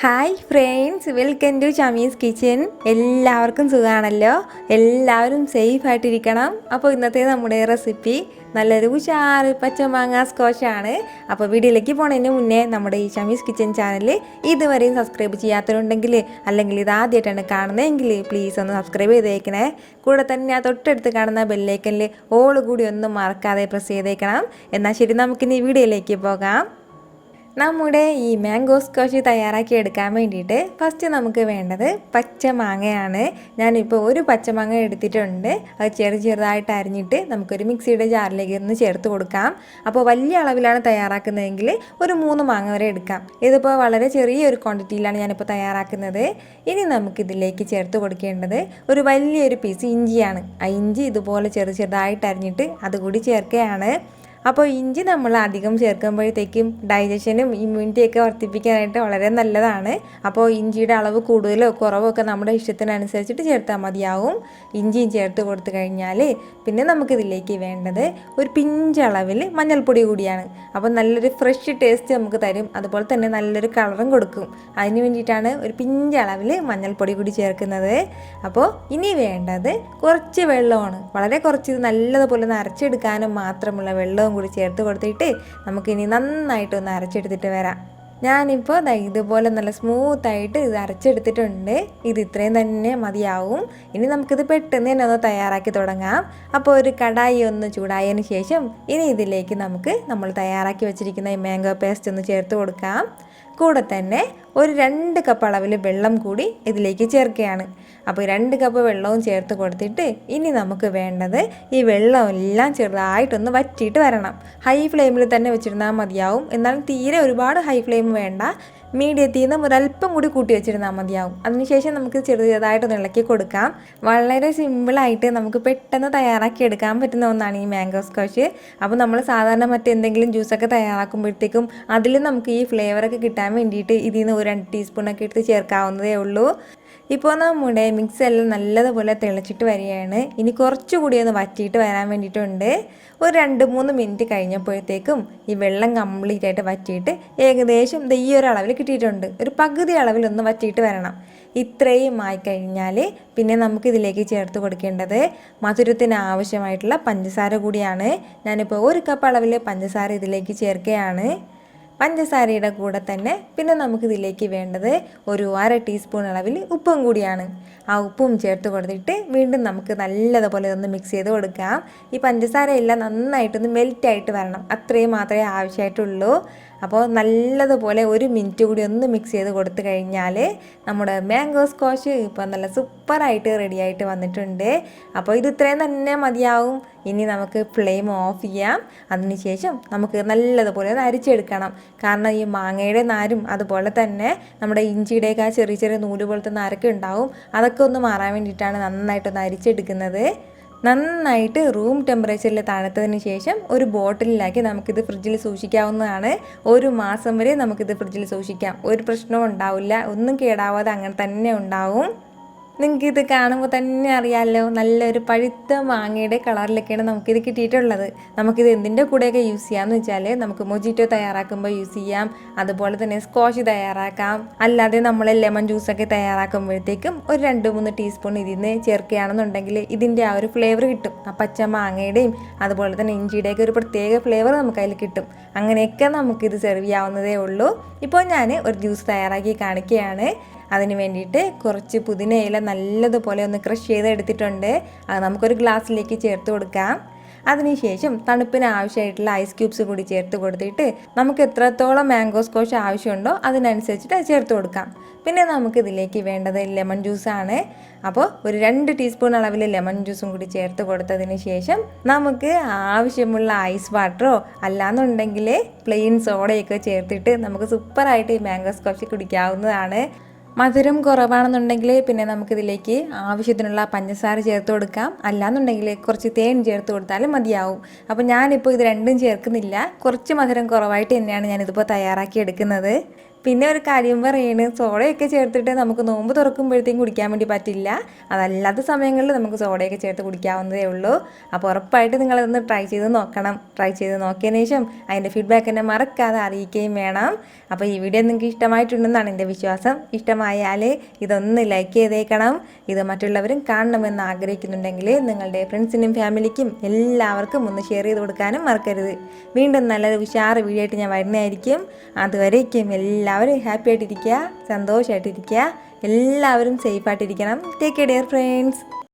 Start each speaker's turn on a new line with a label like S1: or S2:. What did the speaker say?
S1: Hi friends, welcome to Shami's kitchen. എല്ലാവർക്കും സുഖമാണല്ലോ. എല്ലാവരും സേഫായിട്ടിരിക്കണം. അപ്പോൾ ഇന്നത്തെ നമ്മുടെ റെസിപ്പി നല്ലൊരു ഉഷാറ് പച്ചമാങ്ങ സ്ക്വാഷാണ്. അപ്പോൾ വീഡിയോയിലേക്ക് പോണതിന് മുന്നേ നമ്മുടെ ഈ ഷമീസ് കിച്ചൻ ചാനൽ ഇതുവരെയും സബ്സ്ക്രൈബ് ചെയ്യാത്തവരുണ്ടെങ്കിൽ അല്ലെങ്കിൽ ഇത് ആദ്യമായിട്ടാണ് കാണുന്നതെങ്കിൽ പ്ലീസ് ഒന്ന് സബ്സ്ക്രൈബ് ചെയ്തേക്കണേ. കൂടെ തന്നെ ആ തൊട്ടടുത്ത് കാണുന്ന ബെല്ലൈക്കനിൽ ഓൾ കൂടി ഒന്നും മറക്കാതെ പ്രസ് ചെയ്തേക്കണം. എന്നാൽ ശരി, നമുക്കിനി വീഡിയോയിലേക്ക് പോകാം. നമ്മുടെ ഈ മാംഗോ സ്ക്വാഷ് തയ്യാറാക്കി എടുക്കാൻ വേണ്ടിയിട്ട് ഫസ്റ്റ് നമുക്ക് വേണ്ടത് പച്ചമാങ്ങയാണ്. ഞാനിപ്പോൾ ഒരു പച്ചമാങ്ങ എടുത്തിട്ടുണ്ട്. അത് ചെറുതായിട്ട് അരിഞ്ഞിട്ട് നമുക്കൊരു മിക്സിയുടെ ജാറിലേക്ക് ഒന്ന് ചേർത്ത് കൊടുക്കാം. അപ്പോൾ വലിയ അളവിലാണ് തയ്യാറാക്കുന്നതെങ്കിൽ ഒരു 3 മാങ്ങ വരെ എടുക്കാം. ഇതിപ്പോൾ വളരെ ചെറിയൊരു ക്വാണ്ടിറ്റിയിലാണ് ഞാനിപ്പോൾ തയ്യാറാക്കുന്നത്. ഇനി നമുക്കിതിലേക്ക് ചേർത്ത് കൊടുക്കേണ്ടത് ഒരു വലിയൊരു പീസ് ഇഞ്ചിയാണ്. ആ ഇഞ്ചി ഇതുപോലെ ചെറുതായിട്ട് അരിഞ്ഞിട്ട് അതുകൂടി ചേർക്കുകയാണ്. അപ്പോൾ ഇഞ്ചി നമ്മൾ അധികം ചേർക്കുമ്പോഴത്തേക്കും ഡൈജഷനും ഇമ്മ്യൂണിറ്റിയൊക്കെ വർദ്ധിപ്പിക്കാനായിട്ട് വളരെ നല്ലതാണ്. അപ്പോൾ ഇഞ്ചിയുടെ അളവ് കൂടുതലോ കുറവോ ഒക്കെ നമ്മുടെ ഇഷ്ടത്തിനനുസരിച്ചിട്ട് ചേർത്താൽ മതിയാവും. ഇഞ്ചിയും ചേർത്ത് കൊടുത്തു കഴിഞ്ഞാൽ പിന്നെ നമുക്കിതിലേക്ക് വേണ്ടത് ഒരു പിഞ്ചളവിൽ മഞ്ഞൾപ്പൊടി കൂടിയാണ്. അപ്പോൾ നല്ലൊരു ഫ്രഷ് ടേസ്റ്റ് നമുക്ക് തരും, അതുപോലെ തന്നെ നല്ലൊരു കളറും കൊടുക്കും. അതിന് വേണ്ടിയിട്ടാണ് ഒരു പിഞ്ചളവിൽ മഞ്ഞൾപ്പൊടി കൂടി ചേർക്കുന്നത്. അപ്പോൾ ഇനി വേണ്ടത് കുറച്ച് വെള്ളമാണ്. വളരെ കുറച്ച്, നല്ലതുപോലെ അരച്ചെടുക്കാനും മാത്രമുള്ള വെള്ളവും കൂടി ചേർത്ത് കൊടുത്തിട്ട് നമുക്കിനി നന്നായിട്ടൊന്ന് അരച്ചെടുത്തിട്ട് വരാം. ഞാനിപ്പോൾ ഇതുപോലെ നല്ല സ്മൂത്തായിട്ട് ഇത് അരച്ചെടുത്തിട്ടുണ്ട്. ഇത് ഇത്രയും തന്നെ മതിയാവും. ഇനി നമുക്കിത് പെട്ടെന്ന് തന്നെ ഒന്ന് തയ്യാറാക്കി തുടങ്ങാം. അപ്പോൾ ഒരു കടായി ഒന്ന് ചൂടായതിന് ശേഷം ഇനി ഇതിലേക്ക് നമ്മൾ തയ്യാറാക്കി വെച്ചിരിക്കുന്ന ഈ മാംഗോ പേസ്റ്റ് ഒന്ന് ചേർത്ത് കൊടുക്കാം. കൂടെ തന്നെ ഒരു 2 കപ്പ് അളവിൽ വെള്ളം കൂടി ഇതിലേക്ക് ചേർക്കുകയാണ്. അപ്പോൾ 2 കപ്പ് വെള്ളവും ചേർത്ത് കൊടുത്തിട്ട് ഇനി നമുക്ക് വേണ്ടത് ഈ വെള്ളമെല്ലാം ചെറുതായിട്ടൊന്ന് വറ്റിയിട്ട് വരണം. ഹൈ ഫ്ലെയിമിൽ തന്നെ വെച്ചിരുന്നാൽ മതിയാവും. എന്നാലും തീരെ ഒരുപാട് ഹൈ ഫ്ലെയിം വേണ്ട, മീഡിയത്തിൽ നിന്ന് ഒരല്പം കൂടി കൂട്ടി വെച്ചിരുന്നാൽ മതിയാവും. അതിനുശേഷം നമുക്ക് ചെറുതായിട്ടൊന്ന് ഇളക്കി കൊടുക്കാം. വളരെ സിമ്പിളായിട്ട് നമുക്ക് പെട്ടെന്ന് തയ്യാറാക്കി എടുക്കാൻ പറ്റുന്ന ഒന്നാണ് ഈ മാംഗോ സ്ക്വാഷ്. അപ്പോൾ നമ്മൾ സാധാരണ മറ്റെന്തെങ്കിലും ജ്യൂസൊക്കെ തയ്യാറാക്കുമ്പോഴത്തേക്കും അതിൽ നമുക്ക് ഈ ഫ്ലേവറൊക്കെ കിട്ടാൻ വേണ്ടിയിട്ട് ഇതിൽ നിന്ന് ഒരു 2 ടീസ്പൂണൊക്കെ എടുത്ത് ചേർക്കാവുന്നതേ ഉള്ളൂ. ഇപ്പോൾ നമ്മുടെ മിക്സ് എല്ലാം നല്ലതുപോലെ തിളച്ചിട്ട് വരികയാണ്. ഇനി കുറച്ചുകൂടി ഒന്ന് വറ്റിയിട്ട് വരാൻ വേണ്ടിയിട്ടുണ്ട്. ഒരു 2-3 മിനിറ്റ് കഴിഞ്ഞപ്പോഴത്തേക്കും ഈ വെള്ളം കംപ്ലീറ്റ് ആയിട്ട് വറ്റിയിട്ട് ഏകദേശം ഈ ഒരു അളവിൽ കിട്ടിയിട്ടുണ്ട്. ഒരു പകുതി അളവിലൊന്ന് വറ്റിയിട്ട് വരണം. ഇത്രയും ആയിക്കഴിഞ്ഞാൽ പിന്നെ നമുക്കിതിലേക്ക് ചേർത്ത് കൊടുക്കേണ്ടത് മധുരത്തിന് ആവശ്യമായിട്ടുള്ള പഞ്ചസാര കൂടിയാണ്. ഞാനിപ്പോൾ 1 കപ്പ് അളവിൽ പഞ്ചസാര ഇതിലേക്ക് ചേർക്കുകയാണ്. പഞ്ചസാരയുടെ കൂടെ തന്നെ പിന്നെ നമുക്കിതിലേക്ക് വേണ്ടത് ഒരു 1/2 ടീസ്പൂൺ അളവിൽ ഉപ്പും കൂടിയാണ്. ആ ഉപ്പും ചേർത്ത് കൊടുത്തിട്ട് വീണ്ടും നമുക്ക് നല്ലതുപോലെ ഒന്ന് മിക്സ് ചെയ്ത് കൊടുക്കാം. ഈ പഞ്ചസാരയെല്ലാം നന്നായിട്ടൊന്ന് മെൽറ്റായിട്ട് വരണം, അത്രയും മാത്രമേ ആവശ്യമായിട്ടുള്ളൂ. അപ്പോൾ നല്ലതുപോലെ 1 മിനിറ്റ് കൂടി ഒന്ന് മിക്സ് ചെയ്ത് കൊടുത്തു കഴിഞ്ഞാൽ നമ്മുടെ മാംഗോ സ്ക്വാഷ് ഇപ്പോൾ നല്ല സൂപ്പറായിട്ട് റെഡിയായിട്ട് വന്നിട്ടുണ്ട്. അപ്പോൾ ഇത് ഇത്രയും തന്നെ മതിയാവും. ഇനി നമുക്ക് ഫ്ലെയിം ഓഫ് ചെയ്യാം. അതിനുശേഷം നമുക്ക് നല്ലതുപോലെ ഒന്ന് അരിച്ചെടുക്കണം. കാരണം ഈ മാങ്ങയുടെ നാരും അതുപോലെ തന്നെ നമ്മുടെ ഇഞ്ചിയുടെയൊക്കെ ആ ചെറിയ നൂല് പോലത്തെ നാരൊക്കെ ഉണ്ടാവും. അതൊക്കെ ഒന്ന് മാറാൻ വേണ്ടിയിട്ടാണ് നന്നായിട്ടൊന്ന് അരിച്ചെടുക്കുന്നത്. നന്നായിട്ട് റൂം ടെമ്പറേച്ചറിൽ തണുത്തതിന് ശേഷം ഒരു ബോട്ടിലിലാക്കി നമുക്കിത് ഫ്രിഡ്ജിൽ സൂക്ഷിക്കാവുന്നതാണ്. 1 മാസം വരെ നമുക്കിത് ഫ്രിഡ്ജിൽ സൂക്ഷിക്കാം. ഒരു പ്രശ്നവും ഉണ്ടാവില്ല, ഒന്നും കേടാവാതെ അങ്ങനെ തന്നെ ഉണ്ടാവും. നിങ്ങൾക്കിത് കാണുമ്പോൾ തന്നെ അറിയാമല്ലോ, നല്ലൊരു പഴുത്ത മാങ്ങയുടെ കളറിലൊക്കെയാണ് നമുക്കിത് കിട്ടിയിട്ടുള്ളത്. നമുക്കിത് എന്തിൻ്റെ കൂടെയൊക്കെ യൂസ് ചെയ്യാമെന്ന് വെച്ചാൽ നമുക്ക് മൊജിറ്റോ തയ്യാറാക്കുമ്പോൾ യൂസ് ചെയ്യാം, അതുപോലെ തന്നെ സ്ക്വാഷ് തയ്യാറാക്കാം. അല്ലാതെ നമ്മൾ ലെമൺ ജ്യൂസൊക്കെ തയ്യാറാക്കുമ്പോഴത്തേക്കും ഒരു 2-3 ടീസ്പൂൺ ഇതിന് ചേർക്കുകയാണെന്നുണ്ടെങ്കിൽ ഇതിൻ്റെ ആ ഒരു ഫ്ലേവർ കിട്ടും. ആ പച്ച മാങ്ങയുടെയും അതുപോലെ തന്നെ ഇഞ്ചിയുടെയൊക്കെ ഒരു പ്രത്യേക ഫ്ലേവർ നമുക്ക് അതിൽ കിട്ടും. അങ്ങനെയൊക്കെ നമുക്കിത് സെർവ് ചെയ്യാവുന്നതേ ഉള്ളൂ. ഇപ്പോൾ ഞാൻ ഒരു ജ്യൂസ് തയ്യാറാക്കി കാണിക്കുകയാണ്. അതിന് വേണ്ടിയിട്ട് കുറച്ച് പുതിനയില നല്ലതുപോലെ ഒന്ന് ക്രഷ് ചെയ്ത് എടുത്തിട്ടുണ്ട്. അത് നമുക്കൊരു ഗ്ലാസ്സിലേക്ക് ചേർത്ത് കൊടുക്കാം. അതിനുശേഷം തണുപ്പിന് ആവശ്യമായിട്ടുള്ള ഐസ് ക്യൂബ്സ് കൂടി ചേർത്ത് കൊടുത്തിട്ട് നമുക്ക് എത്രത്തോളം മാംഗോ സ്ക്വാഷ് ആവശ്യമുണ്ടോ അതിനനുസരിച്ചിട്ട് അത് ചേർത്ത് കൊടുക്കാം. പിന്നെ നമുക്കിതിലേക്ക് വേണ്ടത് ലെമൺ ജ്യൂസാണ്. അപ്പോൾ ഒരു 2 ടീസ്പൂൺ അളവിൽ ലെമൺ ജ്യൂസും കൂടി ചേർത്ത് കൊടുത്തതിന് ശേഷം നമുക്ക് ആവശ്യമുള്ള ഐസ് വാട്ടറോ അല്ലാന്നുണ്ടെങ്കിൽ പ്ലെയിൻ സോഡയൊക്കെ ചേർത്തിട്ട് നമുക്ക് സൂപ്പറായിട്ട് ഈ മാംഗോ സ്ക്വാഷ് കുടിക്കാവുന്നതാണ്. മധുരം കുറവാണെന്നുണ്ടെങ്കിൽ പിന്നെ നമുക്കിതിലേക്ക് ആവശ്യത്തിനുള്ള പഞ്ചസാര ചേർത്ത് കൊടുക്കാം. അല്ലാന്നുണ്ടെങ്കിൽ കുറച്ച് തേൻ ചേർത്ത് കൊടുത്താലും മതിയാവും. അപ്പോൾ ഞാനിപ്പോൾ ഇത് രണ്ടും ചേർക്കുന്നില്ല. കുറച്ച് മധുരം കുറവായിട്ട് തന്നെയാണ് ഞാനിതിപ്പോൾ തയ്യാറാക്കി എടുക്കുന്നത്. പിന്നെ ഒരു കാര്യം പറയാണ്, സോഡയൊക്കെ ചേർത്തിട്ട് നമുക്ക് നോമ്പ് തുറക്കുമ്പോഴത്തേക്കും കുടിക്കാൻ വേണ്ടി പറ്റില്ല. അതല്ലാത്ത സമയങ്ങളിൽ നമുക്ക് സോഡയൊക്കെ ചേർത്ത് കുടിക്കാവുന്നതേ ഉള്ളൂ. അപ്പോൾ ഉറപ്പായിട്ട് നിങ്ങളതൊന്ന് ട്രൈ ചെയ്ത് നോക്കണം. ട്രൈ ചെയ്ത് നോക്കിയതിന് ശേഷം അതിൻ്റെ ഫീഡ്ബാക്ക് എന്നെ മറക്കാതെ അറിയിക്കുകയും വേണം. അപ്പോൾ ഈ വീഡിയോ നിങ്ങൾക്ക് ഇഷ്ടമായിട്ടുണ്ടെന്നാണ് എൻ്റെ വിശ്വാസം. ഇഷ്ടമായാൽ ഇതൊന്ന് ലൈക്ക് ചെയ്തേക്കണം. ഇത് മറ്റുള്ളവരും കാണണമെന്ന് ആഗ്രഹിക്കുന്നുണ്ടെങ്കിൽ നിങ്ങളുടെ ഫ്രണ്ട്സിനും ഫാമിലിക്കും എല്ലാവർക്കും ഒന്ന് ഷെയർ ചെയ്ത് കൊടുക്കാനും മറക്കരുത്. വീണ്ടും നല്ലൊരു ഉഷാറ് വീഡിയോ ആയിട്ട് ഞാൻ വരുന്നതായിരിക്കും. അതുവരേക്കും എല്ലാവരും ഹാപ്പി ആയിട്ടിരിക്കുക, സന്തോഷമായിട്ടിരിക്കുക, എല്ലാവരും സേഫായിട്ടിരിക്കണം. Take care dear friends.